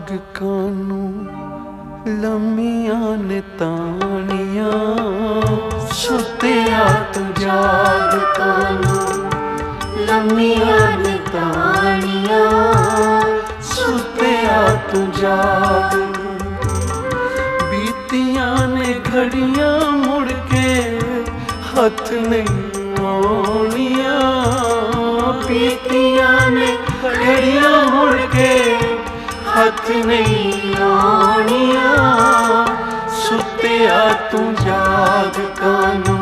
जाग कानू लम्मियां ने तानियां, सुत्तिया तू जाग कानू लम्मियां ने तानियां, सुत्तिया तू जाग। बीतियां ने घड़ियां मुड़ के हथ नहीं आउणियां, बीतियां ने घड़ियां मुड़ के हथ नहीं आउणियां, सुत्तिया तू जाग कानू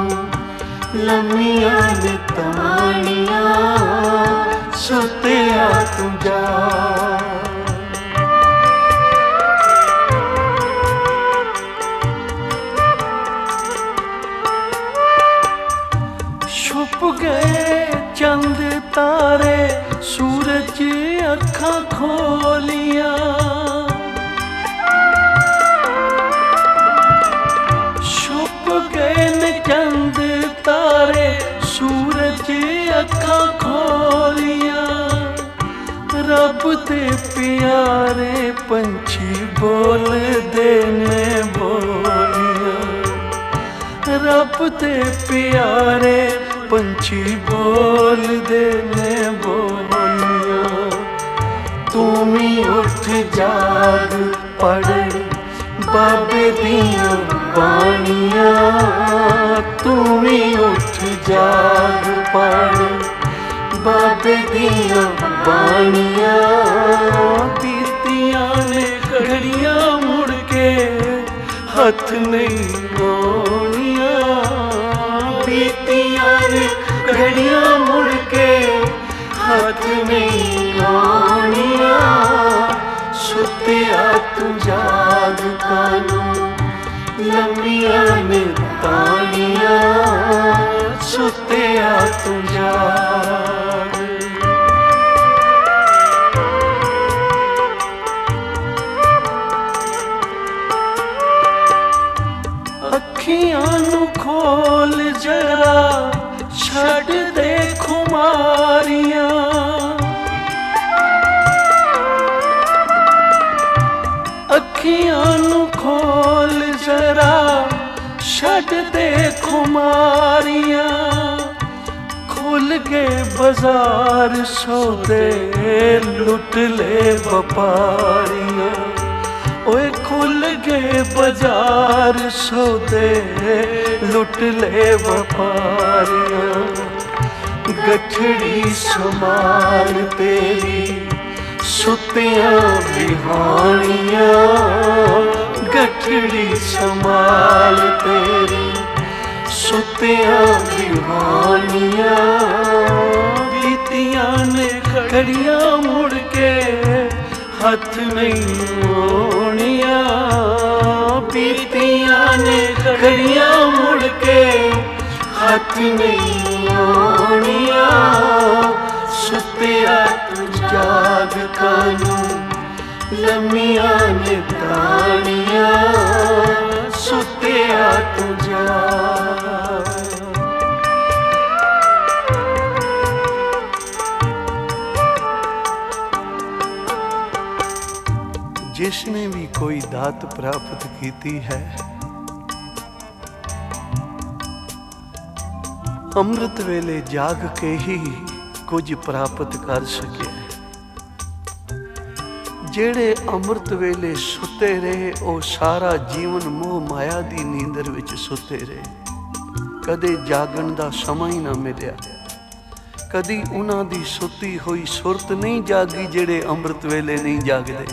लम्मियां ने तानियां, सुत्तिया तू जाग। छुप गए चंद तारे सूरज अखां खोलियां, छुप गए न चंद तारे सूरज अखां खोलियां, रब दे प्यारे पंछी बोलदे ने बोलियां, रब दे प्यारे पंछी बोलदे ने बोलियां। तू भी उठ जाग पढ़ बाबे दियां बाणियां, तू भी उठ जाग पढ़ बाबे दियां बाणियां, बीतियां ने घड़ियां मुड़ के हथ नहीं आउणियां, बीतियां ने घड़ियां मुड़ के हथ नहीं आउणियां, सुत्तिया तू जाग कानू लम्मियां ने तानियां, सुत्तिया तू जाग। अखियां नू खोल जरा छड़ दे खुमारियां, अखियां नू खोल जरा छड़ दे खुमारियां, खुल गए बाजार सौदे लुट ले व्यापारियां, ओए खुल गए बाजार सौदे लुट ले व्यापारियां। गठड़ी संभाल तेरी सुत्तियां बिहानियां, गठड़ी संभाल तेरी सुत्तियां बिहानियां, बीतियां ने घड़ियां मुड़ के हथ नहीं आउणियां, बीतियां ने घड़ियां मुड़ के हथ नहीं आउणियां, सुत्तिया तू जाग कानू लम्मियां ने तानियां, सुत्तिया तू जाग। जिसने भी कोई दात प्राप्त की है, अमृत वेले जाग के ही कुछ प्राप्त कर सके। जेड़े अमृत वेले सुते रहे ओ सारा जीवन मोह माया दी नींदर विच सुते रहे, कदे जागण दा समा ही ना मिलिया, कदी उन्हां दी सुती हुई सुरत नहीं जागी जेड़े अमृत वेले नहीं जागदे।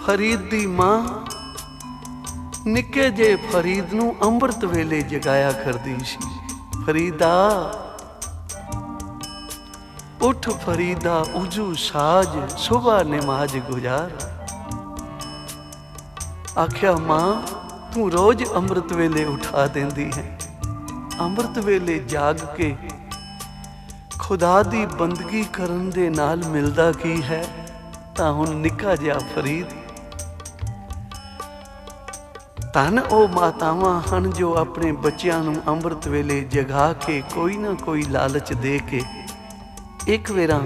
फरीद दी मां निक्के जे फरीद नूं अमृत वेले जगाया करदी सी। फरीदा उठ, फरीदा उजू साज, सुबह नमाज गुजार। आख्या मां तू रोज अमृत वेले उठा देंदी है। अमृत वेले जाग के खुदा दी बंदगी करन दे नाल मिलदा की है। तां हुण निक्का जिहा फरीद धन ओ मातावां हन जो अपने बच्चों नूं अमृत वेले जगा के कोई ना कोई लालच दे के ਇੱਕ ਵੇਰਾ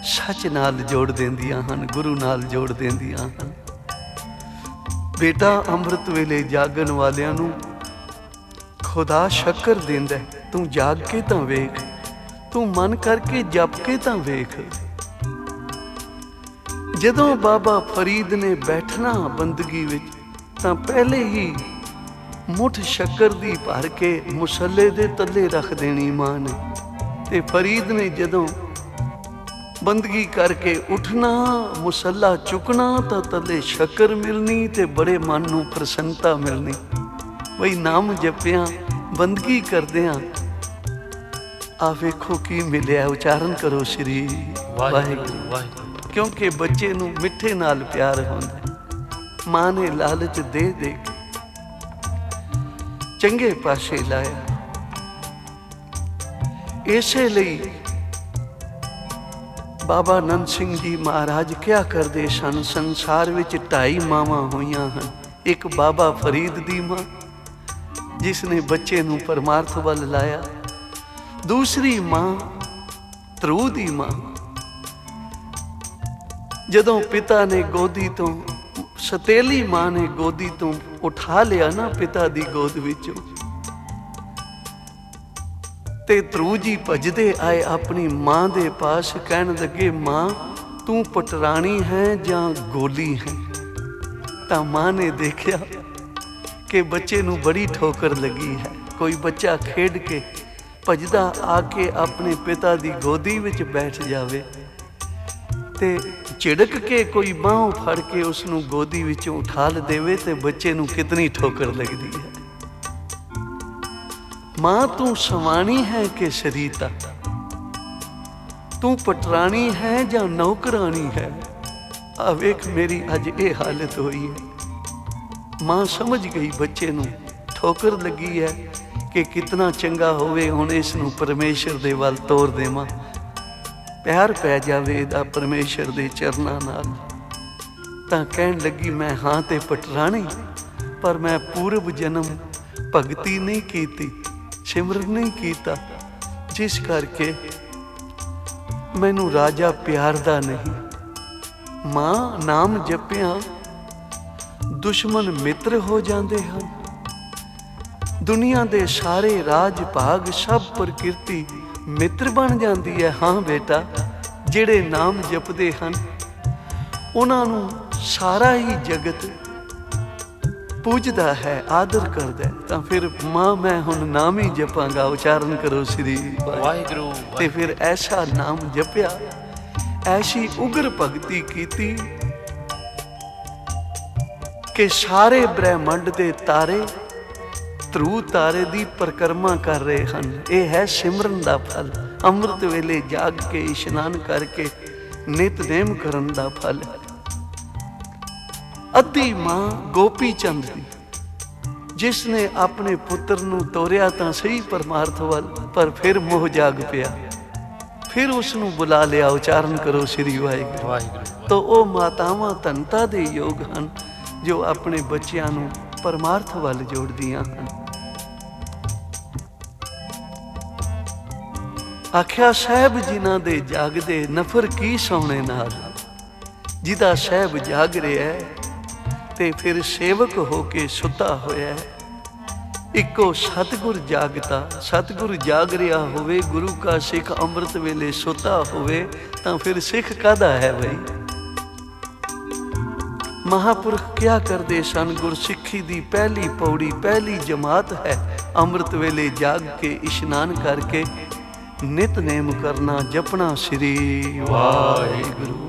सच नाल जोड़ देंदियां हन, गुरु नाल जोड़ देंदियां हन। बेटा अमृत वेले जागन वालियां नूं खुदा शक्कर देंदा है, तू जाग के तां वेख, तू मन करके जप के तां वेख। जदों बाबा फरीद ने बैठना बंदगी विच तां पहले ही मुठ शक्कर दी भर के मुसल्ले दे तले रख देनी मां ने। ते फरीद ने जदों बंदगी करके उठना, मुसल्ला चुकना, तो तले शक्कर मिलनी ते बड़े मन नूं प्रसन्नता मिलनी। बई नाम जपिया बंदगी करदियां आ वेखो की मिलिया। उचारण करो श्री वाहिगुरू वाहिगुरू। क्योंकि बच्चे नूं मिठे नाल प्यार हुंदा। मां ने लालच दे दे के चंगे पासे लाया। इसे लई बाबा नंद सिंह जी महाराज क्या करते सन। संसार विच 2.5 मावां होइयां हन। एक बाबा फरीद दी मां जिसने बच्चे नूं परमार्थ वल लाया, दूसरी मां ध्रुव दी मां। जदों पिता ने गोदी तो सतेली मां ने गोदी तो उठा लिया ना पिता दी गोद विचों, ते ध्रुव जी भजदे आए अपनी मां दे पास, कहन लगे मां तू पटरानी है जां गोली है। तां मां ने देखिया कि बच्चे नूं बड़ी ठोकर लगी है। कोई बच्चा खेड के भजदा आके अपने पिता दी गोदी विच बैठ जावे ते झिड़क के कोई बाहों फड़ के उसनूं गोदी विचों उठाल देवे ते बच्चे नूं कितनी ठोकर लगदी है। मां तू सवाणी है कि शरीता, तू पटरानी है या नौकरानी है। आ वेख मेरी अज ये हालत हुई है। मां समझ गई बच्चे नूं ठोकर लगी है कि कितना चंगा होवे हुण इसनूं परमेश्वर दे वल तोर देवां, प्यार पै जावे इहदा परमेश्वर दे चरनां नाल। तां कहण लगी मैं हां ते पटरानी, पर मैं पूर्व जन्म भगती नहीं कीती, सिमरन नहीं कीता, जिस करके मैनू राजा प्यारदा नहीं। मां नाम जपिया दुश्मन मित्र हो जाते हैं। दुनिया दे सारे राज भाग सब प्रकृति मित्र बन जाती है। हाँ बेटा, जिहड़े नाम जपदे हन उन्हां नूं सारा ही जगत पूजदा है, आदर करदा है। तां फिर मां मैं हुण नाम ही जपांगा। उचारण करो श्री वाहिगुरू। ते फिर ऐसा नाम जपिया, ऐसी उग्र भगती कीती कि सारे ब्रह्मंड दे तारे ध्रुव तारे दी परिक्रमा कर रहे हैं। यह है सिमरन दा फल। अमृत वेले जाग के इशनान करके नितनेम करन दा फल। अद्धी मां गोपी चंद दी, जिसने अपने पुत्र नूं तोरिया तां सही परमार्थ वल, पर फिर मोह जाग पिया, फिर उसनूं बुला लिया। उचारण करो श्री वाहिगुरू। तो वो मातावां धनता दे योग हन जो अपने बच्चियां नूं परमार्थ वल जोड़दियां हन। आख्या साहब जिन्हां दे जागदे नफर की सौने नाल। जिदा साहब जाग रहा है ते फिर सेवक होके सुता होया है। इको सतगुर जागता, सतगुर जाग रहा होवे, गुरु का सिख अमृत वेले सुता होवे, तां फिर सिख कादा है भाई। महापुरख क्या करते सन? गुरसिक्खी दी पहली पौड़ी, पहली जमात है अमृत वेले जाग के इशनान करके नितनेम करना, जपना श्री वाहिगुरू।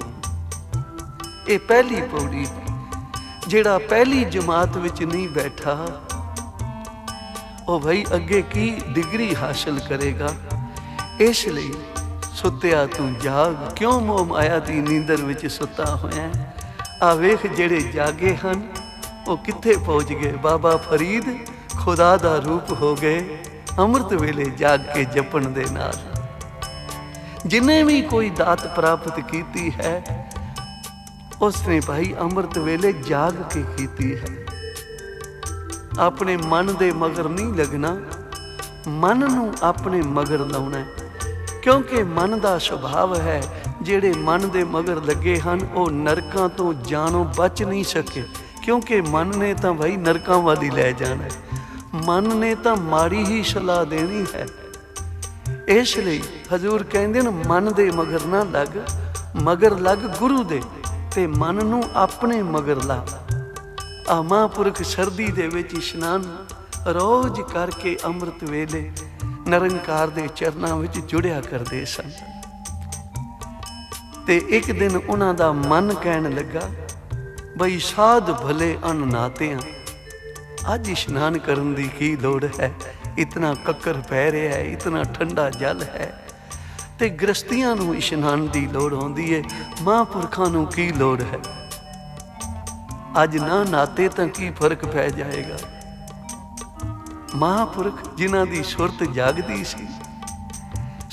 ये पहली पौड़ी। जिहड़ा पहली जमात विच नहीं बैठा वो भाई अगे की डिग्री हासिल करेगा। इसलिए सुत्या तू जाग, क्यों मोह माया दी नींदर विच सुता होया। आ वेख जिहड़े जागे हन वो कित्थे पहुँच गए। बाबा फरीद खुदा दा रूप हो गए अमृत वेले जाग के जपन दे नाल। जिन्हें भी कोई दात प्राप्त की है उसने भाई अमृत वेले जाग के कीती है। अपने मन दे मगर नहीं लगना, मन नूं अपने मगर लाउना है। क्योंकि मन का सुभाव है, ਜਿਹੜੇ मन के मगर लगे हैं वो नरकों तो जानो बच नहीं सके, क्योंकि मन ने तो भाई नरकों वाल ही लै जाना है। मन ने तो माड़ी ही सलाह देनी है। इसलिए हजूर कहते हैं मन दे मगर ना लग, मगर लग गुरु दे ते मन नूं अपने मगर ला। आ महापुरख सर्दी दे विच इशनान रोज करके अमृत वेले निरंकार दे चरनां विच जुड़िया करदे सन। ते एक दिन उन्हां दा मन कहन लगा, बई साध भले अननाते हैं, अज इशनान करन दी की लोड़ है, इतना कक्कर पै रहा है, इतना ठंडा जल है, ते गृहस्थियां नूं इशनान दी लोड़ होंदी है, महापुरखां नूं की लोड़ है। अज ना नाते तां की फर्क पै जाएगा। महापुरख जिन्हां दी सुरत जागदी सी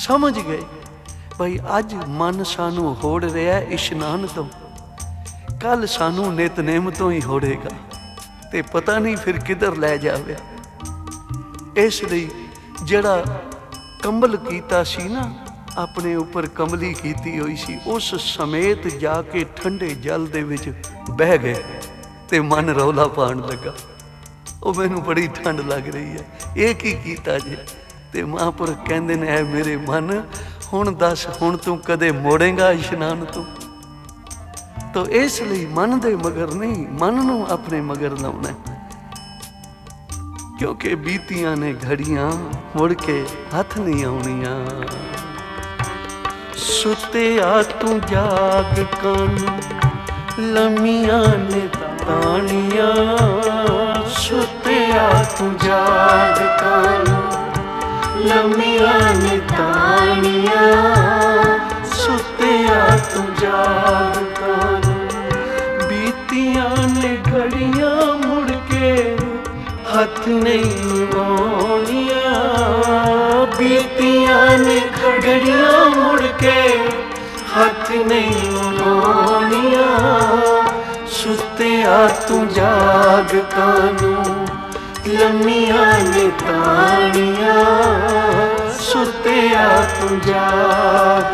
समझ गए भाई अज मन सानू होड़ रहा इशनान तो, कल सानू नितनेम तो ही होड़ेगा, ते पता नहीं फिर किधर लै जावे। इसलिए जड़ा कंबल कीता सी ना, अपने उपर कंबली कीती हुई सी, उस समेत जाके ठंडे जल दे विच बह गए ते मन रौला पाण लगा, वो मैनू बड़ी ठंड लग रही है, ये की कीता जे। ते महापुरख कहंदे ने, ऐ मेरे मन हुण दस, हुण तू कदे मोड़ेगा इशनान तो इसलिए मन दे मगर नहीं, मन नूं अपने मगर लाउणा, क्योंकि बीतियां ने घड़ियां मुड़ के हथ नहीं आउणियां। सुत्या तू जाग कान लम्मियां ने तानियां, सुत्या तू जाग कान लम्मियां ने तानियां, सुत्या तू जाग कान, बीतियां ने घड़ियां मुड़ के हथ नहीं आउणियां, बीतियां ने घड़ियां मुड़ के हथ नहीं आउणियां, सुत्या तू जाग कानू लम्मियां ने तानियां, सुत्या तू जाग।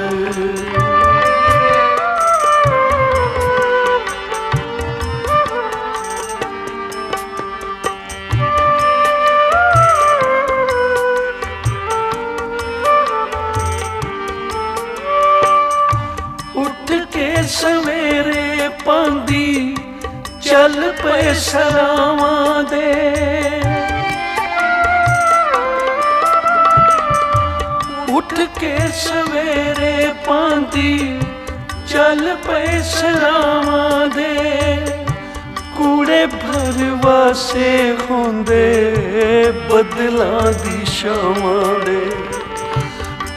उठ के सवेरे पांदी चल पे सरावां दे, उठ के सवेरे पांदी चल पे सरावां दे, कूड़े भरवा से होंदे बदलां दी छावां दे,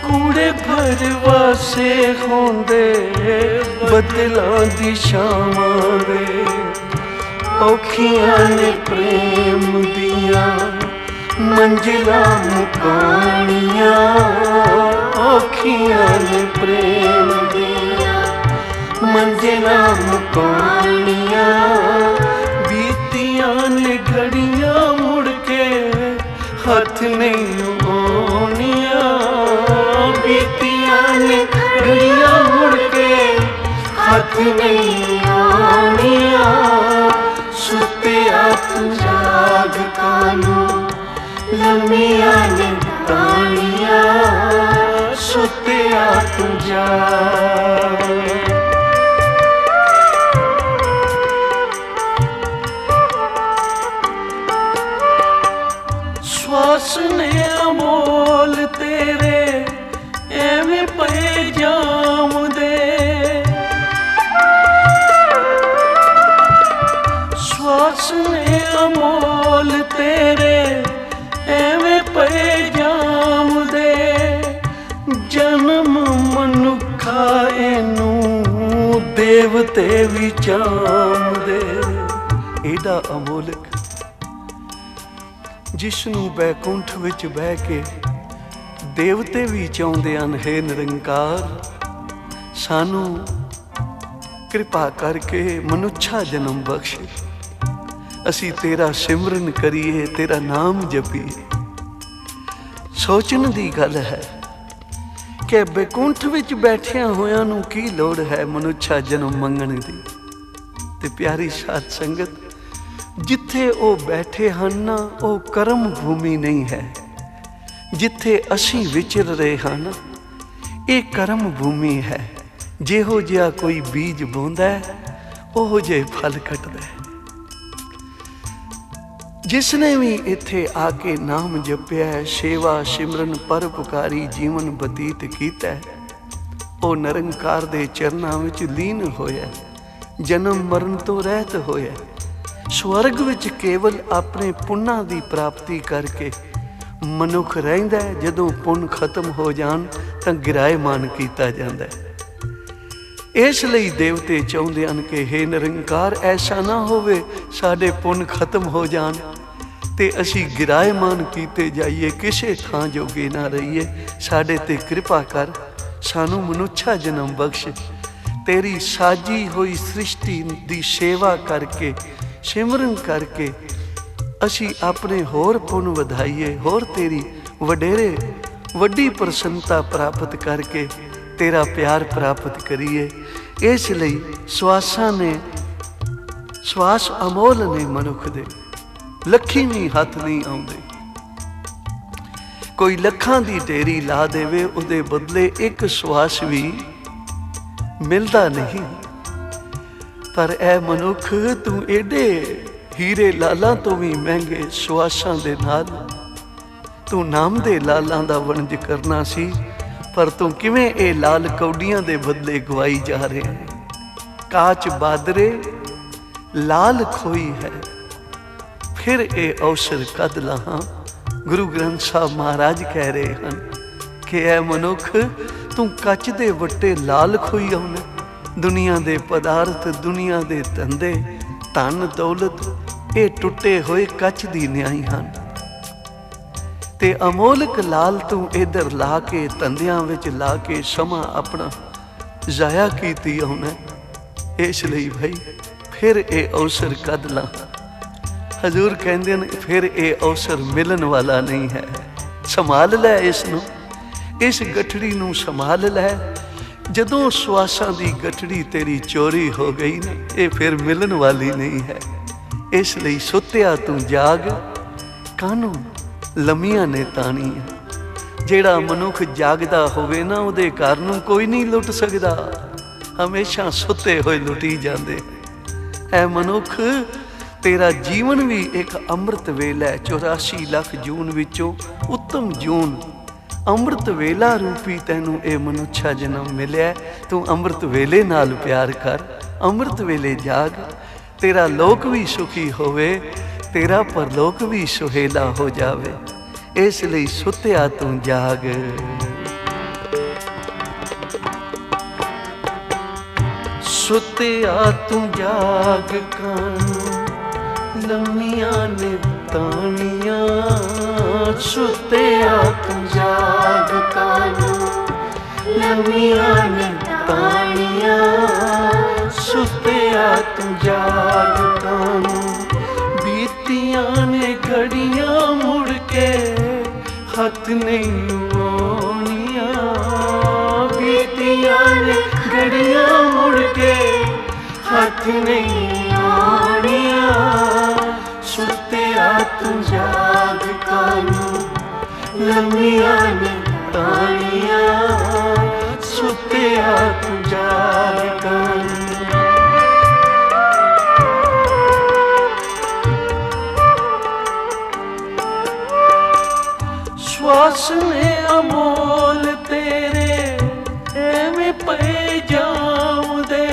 कूड़े भरवा से होंदे बदलां दी छावां दे, औखियां ने प्रेम दियां मंजिलां मुकाणियां, औखियां ने प्रेम दियां मंजिलां मुकाणियां, बीतियां ने घड़ियां मुड़ के हथ नहीं आउणियां, बीतियां ने घड़ियां मुड़ के हथ नहीं आउणियां, सुत्या तू जाग कानू लम्मियां ने तानियां, सुत्या तू जाग। श्वास ने अमोल तेरे एवें पे जाम दे, श्वास ने अमोल तेरे एवें पे जाम दे, जन्म मनुखा एनू देवते भी चाम दे। एडा अमोलक जिसनू बैकुंठ विच बह के देवते भी चाहुंदे हन, हे निरंकार सानू कृपा करके मनुष्या जन्म बख्श, असी तेरा सिमरन करिए, तेरा नाम जपीए। सोचने की गल है ਕਿ ਬੈਕੁੰਠ ਵਿੱਚ ਬੈਠਿਆਂ ਹੋਇਆਂ ਨੂੰ ਕੀ ਲੋੜ ਹੈ ਮਨੁੱਖਾ ਜਨਮ ਮੰਗਣ ਦੀ। ਤੇ ਪਿਆਰੀ ਸਾਧ ਸੰਗਤ, ਜਿੱਥੇ ਉਹ ਬੈਠੇ ਹਨ ਨਾ, ਉਹ ਕਰਮ ਭੂਮੀ ਨਹੀਂ ਹੈ। ਜਿੱਥੇ ਅਸੀਂ ਵਿਚਰ ਰਹੇ ਹਾਂ ਨਾ, ਇਹ ਕਰਮ ਭੂਮੀ ਹੈ। ਜਿਹੋ ਜਿਹਾ ਕੋਈ ਬੀਜ ਬੋਂਦਾ ਹੈ, ਉਹੋ ਜਿਹੇ ਫਲ ਕੱਟਦਾ ਹੈ। ਜਿਸਨੇ ਵੀ ਇੱਥੇ ਆ ਕੇ ਨਾਮ ਜਪਿਆ, ਸੇਵਾ ਸਿਮਰਨ ਪਰਉਪਕਾਰੀ ਜੀਵਨ ਬਤੀਤ ਕੀਤਾ, ਉਹ ਨਿਰੰਕਾਰ ਦੇ ਚਰਨਾਂ ਵਿੱਚ ਲੀਨ ਹੋਇਆ, ਜਨਮ ਮਰਨ ਤੋਂ ਰਹਿਤ ਹੋਇਆ। ਸਵਰਗ ਵਿੱਚ ਕੇਵਲ ਆਪਣੇ ਪੁੰਨਾਂ ਦੀ ਪ੍ਰਾਪਤੀ ਕਰਕੇ ਮਨੁੱਖ ਰਹਿੰਦਾ ਹੈ। ਜਦੋਂ ਪੁੰਨ ਖਤਮ ਹੋ ਜਾਣ ਤਾਂ ਗਿਰਾਏਮਾਨ ਕੀਤਾ ਜਾਂਦਾ ਹੈ। ਇਸ ਲਈ ਦੇਵਤੇ ਚਾਹੁੰਦੇ ਹਨ ਕਿ ਹੇ ਨਿਰੰਕਾਰ, ਐਸਾ ਨਾ ਹੋਵੇ ਸਾਡੇ ਪੁੰਨ ਖਤਮ ਹੋ ਜਾਣ ਤੇ ਅਸੀਂ ਗਿਰਾਏਮਾਨ ਕੀਤੇ ਜਾਈਏ, ਕਿਸੇ ਥਾਂ ਜੋਗੇ ਨਾ ਰਹੀਏ। ਸਾਡੇ ਤੇ ਕਿਰਪਾ ਕਰ, ਸਾਨੂੰ ਮਨੁੱਖਾ ਜਨਮ ਬਖਸ਼। ਤੇਰੀ ਸਾਜੀ ਹੋਈ ਸ੍ਰਿਸ਼ਟੀ ਦੀ ਸੇਵਾ ਕਰਕੇ, ਸਿਮਰਨ ਕਰਕੇ ਅਸੀਂ ਆਪਣੇ ਹੋਰ ਪੁੰਨ ਵਧਾਈਏ, ਹੋਰ ਤੇਰੀ ਵਡੇਰੇ ਵੱਡੀ ਪ੍ਰਸੰਨਤਾ ਪ੍ਰਾਪਤ ਕਰਕੇ ਤੇਰਾ ਪਿਆਰ ਪ੍ਰਾਪਤ ਕਰੀਏ। ਇਸ ਲਈ ਸਵਾਸ ਅਮੋਲ ਨੇ ਮਨੁੱਖ ਦੇ, ਲੱਖੀ ਵੀ ਹੱਥ ਨਹੀਂ ਆਉਂਦੇ। ਕੋਈ ਲੱਖਾਂ ਦੀ ਢੇਰੀ ਲਾ ਦੇਵੇ, ਉਹਦੇ ਬਦਲੇ ਇੱਕ ਸਵਾਸ ਵੀ ਮਿਲਦਾ ਨਹੀਂ। ਪਰ ਐ ਮਨੁੱਖ, ਤੂੰ ਏਡੇ ਹੀਰੇ ਲਾਲਾਂ ਤੋਂ ਵੀ ਮਹਿੰਗੇ ਸਵਾਸਾਂ ਦੇ ਨਾਲ ਤੂੰ ਨਾਮ ਦੇ ਲਾਲਾਂ ਦਾ ਵਣਜ ਕਰਨਾ ਸੀ, ਪਰ ਤੂੰ ਕਿਵੇਂ ਇਹ ਲਾਲ ਕੌਡੀਆਂ ਦੇ ਬਦਲੇ ਗਵਾਈ ਜਾ ਰਿਹਾ ਹੈ। ਕਾਚ ਬਾਦਰੇ ਲਾਲ ਖੋਈ ਹੈ, ਫਿਰ ਇਹ ਅਵਸਰ ਕਦ ਲਾਹਾਂ। ਗੁਰੂ ਗ੍ਰੰਥ ਸਾਹਿਬ ਮਹਾਰਾਜ ਕਹਿ ਰਹੇ ਹਨ ਕਿ ਐ ਮਨੁੱਖ, ਤੂੰ ਕੱਚ ਦੇ ਵੱਟੇ ਲਾਲ ਖੋਈ ਆਉਣਾ। ਦੁਨੀਆ ਦੇ ਪਦਾਰਥ, ਦੁਨੀਆ ਦੇ ਧੰਦੇ, ਧਨ ਦੌਲਤ, ਇਹ ਟੁੱਟੇ ਹੋਏ ਕੱਚ ਦੀ ਨਿਆਈ ਹਨ। ਤੇ ਅਮੋਲਕ ਲਾਲ ਤੂੰ ਇੱਧਰ ਲਾ ਕੇ, ਧੰਦਿਆਂ ਵਿੱਚ ਲਾ ਕੇ ਸਮਾਂ ਆਪਣਾ ਜ਼ਾਇਆ ਕੀਤੀ ਆਉਣਾ। ਇਸ ਲਈ ਭਾਈ, ਫਿਰ ਇਹ ਅਵਸਰ ਕਦ ਲਾ। ਹਜ਼ੂਰ ਕਹਿੰਦੇ ਨੇ, ਫਿਰ ਇਹ ਅਵਸਰ ਮਿਲਣ ਵਾਲਾ ਨਹੀਂ ਹੈ। ਸੰਭਾਲ ਲੈ ਇਸ ਨੂੰ, ਇਸ ਗਠੜੀ ਨੂੰ ਸੰਭਾਲ ਲੈ। ਜਦੋਂ ਸਵਾਸਾਂ ਦੀ ਗਠੜੀ ਤੇਰੀ ਚੋਰੀ ਹੋ ਗਈ ਨਾ, ਇਹ ਫਿਰ ਮਿਲਣ ਵਾਲੀ ਨਹੀਂ ਹੈ। ਇਸ ਲਈ ਸੁੱਤਿਆ ਤੂੰ ਜਾਗ, ਕਾਹਨੂੰ ਲੰਮੀਆਂ ਨੇ ਤਾਣੀਆਂ। ਜਿਹੜਾ ਮਨੁੱਖ ਜਾਗਦਾ ਹੋਵੇ ਨਾ, ਉਹਦੇ ਘਰ ਨੂੰ ਕੋਈ ਨਹੀਂ ਲੁੱਟ ਸਕਦਾ। ਹਮੇਸ਼ਾ ਸੁੱਤੇ ਹੋਏ ਲੁੱਟੀ ਜਾਂਦੇ। ਐ ਮਨੁੱਖ, ਤੇਰਾ ਜੀਵਨ ਵੀ ਇੱਕ ਅੰਮ੍ਰਿਤ ਵੇਲਾ ਹੈ। 84 ਲੱਖ ਜੂਨ ਵਿੱਚੋਂ ਉੱਤਮ ਜੂਨ ਅੰਮ੍ਰਿਤ ਵੇਲਾ ਰੂਪੀ ਤੈਨੂੰ ਇਹ ਮਨੁੱਖਾ ਜਨਮ ਮਿਲਿਆ। ਤੂੰ ਅੰਮ੍ਰਿਤ ਵੇਲੇ ਨਾਲ ਪਿਆਰ ਕਰ, ਅੰਮ੍ਰਿਤ ਵੇਲੇ ਜਾਗ। ਤੇਰਾ ਲੋਕ ਵੀ ਸੁਖੀ ਹੋਵੇ, ਤੇਰਾ ਪਰਲੋਕ ਵੀ ਸੁਹੇਲਾ ਹੋ ਜਾਵੇ। ਇਸ ਲਈ ਸੁੱਤਿਆ ਤੂੰ ਜਾਗ। ਸੁੱਤਿਆ ਤੂੰ ਜਾਗ, ਕਾਨੂੰ ਲੰਮੀਆਂ ਨੇ ਤਾਣੀਆਂ। ਸੁੱਤਿਆ ਤੂੰ ਜਾਗ, ਕਾਨੂੰ ਲੰਮੀਆਂ ਨੇ ਤਾਣੀਆਂ। ਸੁੱਤਿਆ ਤੂੰ ਜਾਗ, ਕਾਨੂੰ ਬੀਤੀਆਂ ਨੇ ਘੜੀਆਂ, ਮੁੜ ਕੇ ਹੱਥ ਨਹੀਂ ਆਉਣੀਆਂ। ਬੀਤੀਆਂ ਨੇ ਘੜੀਆਂ, ਮੁੜ ਕੇ ਹੱਥ ਨਹੀਂ ਆਉਣੀਆਂ। ਸੁੱਤਿਆ ਤੂੰ ਜਾਗ, ਕਾਨੂੰ ਲੰਮੀਆਂ ਨੇ ਤਾਣੀਆਂ। ਸੁੱਤਿਆ ਤੂੰ ਜਾਗ, ਕਾਨੂੰ। ਸਵਾਸ ਨੇ ਅਮੋਲ ਤੇਰੇ ਐਵੇਂ ਪਏ ਜਾਉਂਦੇ।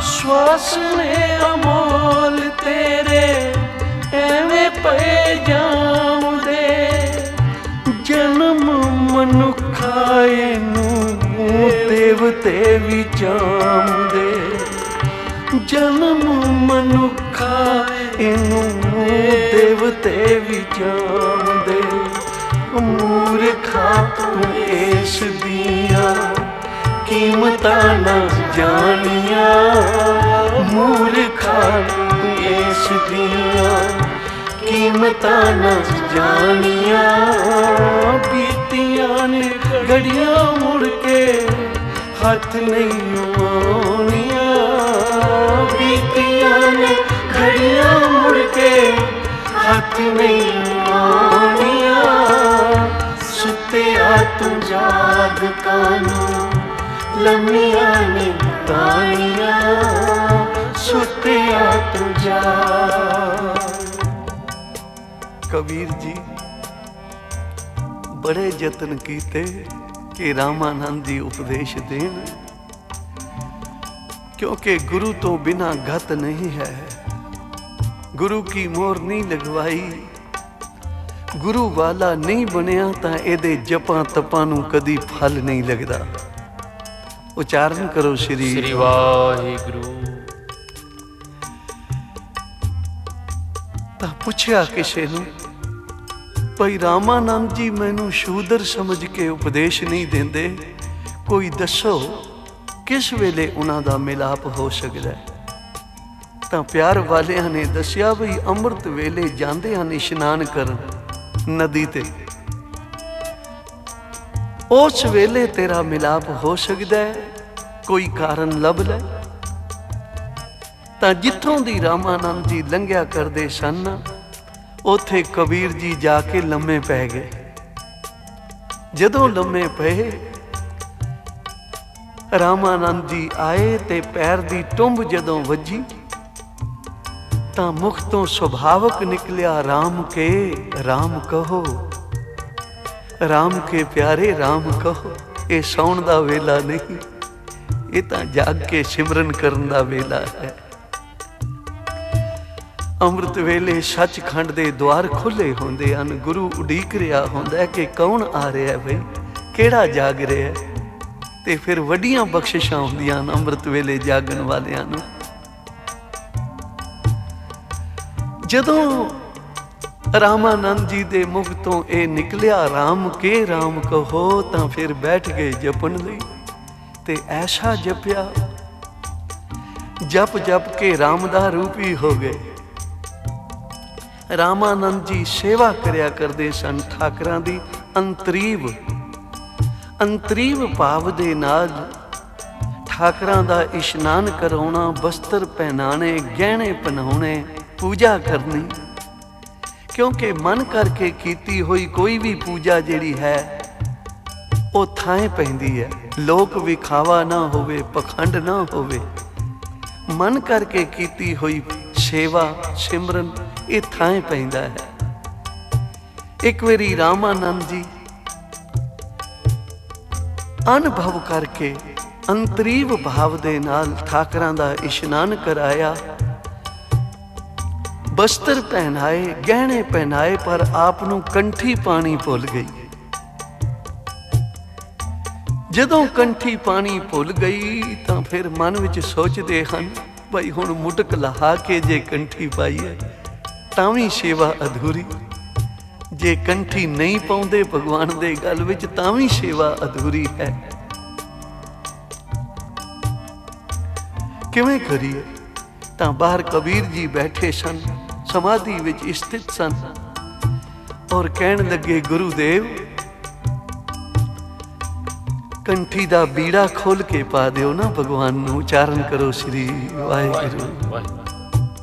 ਸਵਾਸ ਨੇ ਅਮੋਲ ਤੇਰੇ ਐਵੇਂ ਪਏ ਜਾਉਂਦੇ। ਜਨਮ ਮਨੁੱਖਾ ਇਹਨੂੰ ਦੇਵਤੇ ਵੀ ਚਾਹੁੰਦੇ। ਜਨਮ ਮਨੁੱਖਾ ਇਹਨੂੰ ਦੇਵਤੇ ਵੀ ਚਾਹੁੰਦੇ। ਮੂਰਖਾ ਤੂੰ ਇਸ ਦੀਆਂ ਕੀਮਤਾਂ ਨਾ ਜਾਣੀਆਂ। ਮੂਰਖਾ ਤੂੰ ਇਸ ਦੀਆਂ ਕੀਮਤਾਂ ਨਾ जानिया, बीतियां ने घड़ियां मुड़ के हाथ नहीं आउणियां, बीतियां ने घड़ियां मुड़ के हाथ नहीं आउणियां। सुत्तिया तू जाग कानू लम्मियां ने तानियां, सुत्तिया तू जाग। कबीर जी बड़े यतन कीते कि रामानंद जी उपदेश देन, क्योंकि गुरु तो बिना गत नहीं है, गुरु की मोहर नहीं लगवाई, गुरु वाला नहीं बनिया तां इहदे जपां तपां नूं कदी फल नहीं लगदा। उचारण करो श्री वाहिगुरू। तां पुछया किसे नूं, भाई रामानंद जी मैनू शूदर समझ के उपदेश नहीं देंदे, कोई दसो किस वेले उन्हां दा मिलाप हो सकदा है। तां प्यार वालियां ने दसिया बई अमृत वेले जांदे हन इशनान करन नदी ते, उस वेले तेरा मिलाप हो सकदा है, कोई कारण लभ ले। तां जिथों दी रामानंद जी लंघिया करदे सन, उथे कबीर जी जाके लम्मे पै गए। जदों लम्मे पए, रामानंद जी आए ते पैर दी टुंब जदों वजी, तां मुख तो सुभावक निकलिया राम के राम कहो, राम के प्यारे राम कहो। ये सौण दा वेला नहीं, ये तां जाग के सिमरन करन दा वेला है। अमृत वेले सचखंड दे द्वार खुले होंदे हन, गुरु उडीक रहा होंदा है कि कौन आ रहा है बई, केड़ा जाग रहा है। ते फिर वड्डियां बख्शिशां हुंदियां न अमृत वेले जागण वालियां नूं। जदों रामानंद जी दे मुख तो ये निकलिया राम के राम कहो, तां फिर बैठ गए जपन लई, ते ऐसा जपिया जप जप के राम दा रूप ही हो गए। रामानंद जी सेवा करया करदे सन ठाकरां दी अंतरीव, अंतरीव भाव दे नाल ठाकरां दा इशनान कराउणा, बस्तर पहनाने, गहने पहनाउणे, पूजा करनी। क्योंकि मन करके कीती हुई कोई भी पूजा जिहड़ी है वो थाएं पैंदी है, लोक विखावा ना होवे, पखंड ना होवे। मन करके कीती हुई सेवा सिमरन ये थाएं पैंदा है। एक बारी रामानंद जी अनुभव करके अंतरीव भाव दे नाल ठाकरां दा इशनान कराया, बस्तर पहनाए, गहने पहनाए, पर आप नूं कंठी पानी भुल गई। जदों कंठी पानी भुल गई तां फिर मन विच सोचदे हन भाई हुण मुटक लहा के जे कंठी पाई है तां वी सेवा अधूरी, जे कंठी नहीं पाउंदे भगवान दे गल विच तां वी सेवा अधूरी है। किवें करिए? तां बाहर कबीर जी बैठे सन, समाधि विच स्थित सन, और कहण लगे गुरुदेव कंठी दा बीड़ा खोल के पा दिओ ना भगवान नूं। उचारण करो श्री वाहिगुरू।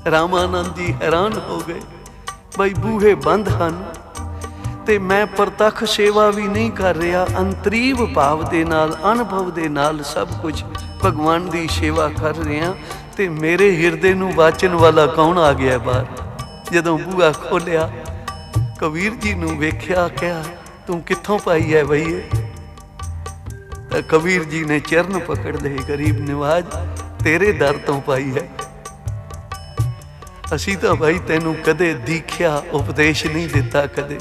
रामानंद जी हैरान हो गए, भाई बूहे बंद हन ते मैं प्रतख सेवा भी नहीं कर रहा, अंतरीव भाव दे नाल अनुभव दे नाल सब कुछ भगवान दी सेवा कर रहा, ते मेरे हिरदे नूं वाचन वाला कौन आ गया बाहर। जदों बूहा खोलिया कबीर जी नूं वेख्या, क्या तू कित्थों पाई है बई? कबीर जी ने चरण पकड़ ले, गरीब निवाज तेरे दर तो पाई है। असी तो भाई तेनू कदे दीख्या उपदेश नहीं दिता कदे।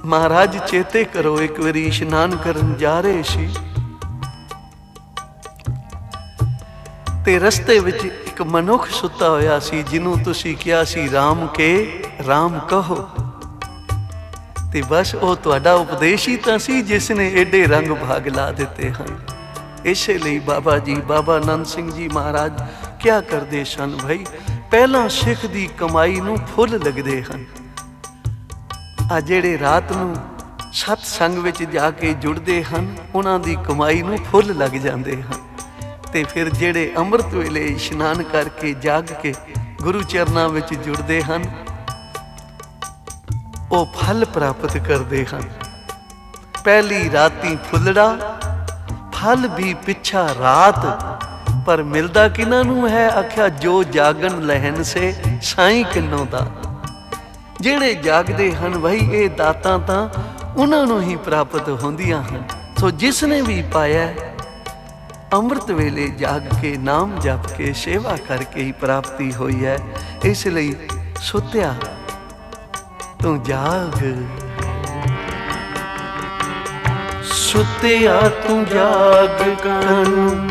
महाराज चेते करो, एक बारी इशनान करन जा रहे सी ते रस्ते विच एक मनुख सुता होया सी, जिन्हों तुसी किया सी राम के राम कहो। ते बस वो तुहाडा उपदेश ही तां सी जिसने एडे रंग भाग ला दिते हैं। इसे लिए बाबा जी, बाबा नंद सिंह जी महाराज क्या करते सन भाई, ਪਹਿਲਾਂ ਸਿੱਖ ਦੀ ਕਮਾਈ ਨੂੰ ਫੁੱਲ ਲੱਗਦੇ ਹਨ। ਆ ਜਿਹੜੇ ਰਾਤ ਨੂੰ ਸਤ ਸੰਗ ਵਿੱਚ ਜਾ ਕੇ ਜੁੜਦੇ ਹਨ, ਉਹਨਾਂ ਦੀ ਕਮਾਈ ਨੂੰ ਫੁੱਲ ਲੱਗ ਜਾਂਦੇ ਹਨ। ਤੇ ਫਿਰ ਜਿਹੜੇ ਅੰਮ੍ਰਿਤ ਵੇਲੇ ਇਸ਼ਨਾਨ ਕਰਕੇ ਜਾਗ ਕੇ ਗੁਰੂ ਚਰਨਾਂ ਵਿੱਚ ਜੁੜਦੇ ਹਨ, ਉਹ ਫਲ ਪ੍ਰਾਪਤ ਕਰਦੇ ਹਨ। ਪਹਿਲੀ ਰਾਤੀ ਫੁੱਲੜਾ, ਫਲ ਵੀ ਪਿੱਛਾ ਰਾਤ, ਪਰ ਮਿਲਦਾ ਕਿਨਾਂ ਨੂੰ ਹੈ? ਆਖਿਆ ਜੋ ਜਾਗਣ ਲਹਿਨ ਸੇ ਸਾਈਂ ਕਿੰਨੋਂ ਦਾ। ਜਿਹੜੇ ਜਾਗਦੇ ਹਨ ਬਈ ਇਹ ਦਾਤਾਂ ਤਾਂ ਉਹਨਾਂ ਨੂੰ ਹੀ ਪ੍ਰਾਪਤ ਹੁੰਦੀਆਂ ਹਨ। ਸੋ ਜਿਸ ਨੇ ਵੀ ਪਾਇਆ ਅੰਮ੍ਰਿਤ ਵੇਲੇ ਜਾਗ ਕੇ ਨਾਮ ਜਪ ਕੇ ਸੇਵਾ ਕਰਕੇ ਹੀ ਪ੍ਰਾਪਤੀ ਹੋਈ ਹੈ। ਇਸ ਲਈ ਸੁੱਤਿਆ ਤੂੰ ਜਾਗ, ਸੁੱਤਿਆ ਤੂੰ ਜਾਗ, ਕਾਨੂੰ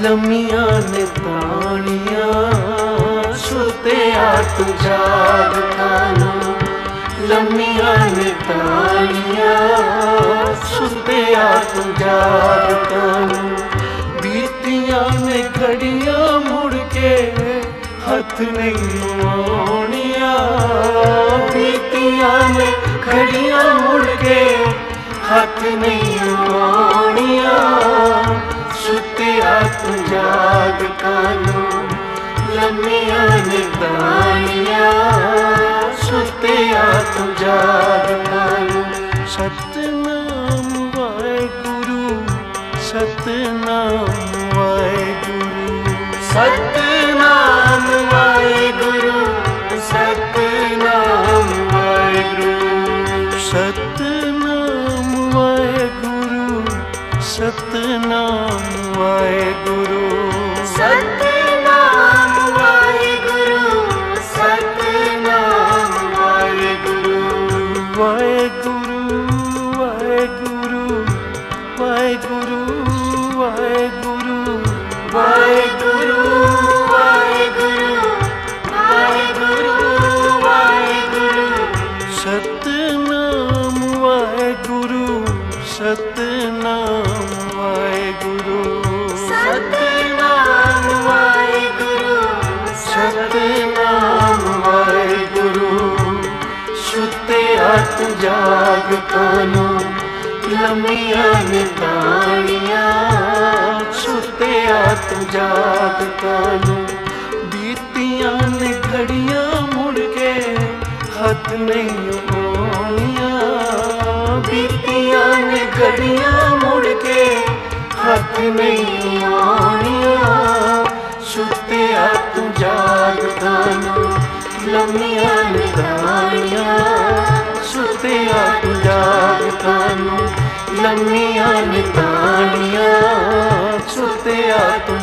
ਲੰਮੀਆਂ ਨੇ ਤਾਣੀਆਂ। ਸੁੱਤਿਆ ਤੂੰ ਜਾਗ, ਕਾਨੂੰ ਲੰਮੀਆਂ ਨੇ ਤਾਣੀਆਂ। ਸੁੱਤਿਆ ਤੂੰ ਜਾਗ, ਕਾਨੂੰ ਬੀਤੀਆਂ ਨੇ ਘੜੀਆਂ, ਮੁੜ ਕੇ ਹੱਥ ਨਹੀਂ ਆਉਣੀਆਂ। ਬੀਤੀਆਂ ਨੇ ਘੜੀਆਂ, ਮੁੜ ਕੇ ਹੱਥ ਨਹੀਂ ਆਉਣੀਆਂ। ਸੁੱਤਿਆ ਤੂੰ ਜਾਗ, ਕਾਨੂੰ ਲੰਮੀਆਂ ਨੇ ਤਾਣੀਆਂ। ਸੁੱਤਿਆ ਤੂੰ ਜਾਗ, ਕਾਨੂੰ। ਸਤਿਨਾਮ ਵਾਹਿਗੁਰੂ, ਸਤਿਨਾਮ ਵਾਹਿਗੁਰੂ, ਸਤਿਨਾਮ ਵਾਹਿਗੁਰੂ, ਸਤਿਨਾਮ ਵਾਹਿਗੁਰੂ, ਸਤਿਨਾਮ ਵਾਹਿਗੁਰੂ, ਸਤਿਨਾਮ ਵਾਹਿਗੁਰੂ, ਸਤਿਨਾਮ ਵਾਹਿਗੁਰੂ, ਸਤਿਨਾਮ ਵਾਹਿਗੁਰੂ। ਵਾਹਿਗੁਰੂ ਵਾਹਿਗੁਰੂ ਵਾਹਿਗੁਰੂ ਵਾਹਿਗੁਰੂ ਵਾਹਿਗੁਰੂ ਵਾਹਿਗੁਰੂ ਵਾਹਿਗੁਰੂ। ਸਤਿਨਾਮ ਵਾਹਿਗੁਰੂ, ਸਤਿਨਾਮ ਵਾਹਿਗੁਰੂ, ਸਤਿਨਾਮ ਵਾਹਿਗੁਰੂ, ਸਤਿਨਾਮ ਵਾਹਿਗੁਰੂ। ਸੁੱਤਿਆ ਤੂੰ ਜਾਗ, ਕਾਨੂੰ ਲੰਮੀਆਂ ਨੇ ਤਾਣੀਆਂ। ਸੁੱਤਿਆ ਤੂੰ ਜਾਗ, ਕਾਨੂੰ ਬੀਤੀਆਂ ਨੇ ਘੜੀਆਂ, ਮੁੜ ਕੇ ਹੱਥ ਨਹੀਂ ਆਉਣੀਆਂ। ਬੀਤੀਆਂ ਨੇ ਘੜੀਆਂ, ਮੁੜ ਕੇ ਹੱਥ ਨਹੀਂ ਆਉਣੀਆਂ। ਸੁੱਤਿਆ ਤੂੰ ਜਾਗ, ਕਾਨੂੰ ਲੰਮੀਆਂ ਨੇ ਤਾਣੀਆਂ। ਸੁੱਤਿਆ ਤੂੰ ਜਾਗ, ਕਾਨੂੰ ਲੰਮੀਆਂ ਨੇ ਤਾਣੀਆਂ। ਸੁੱਤਿਆ ਤੂੰ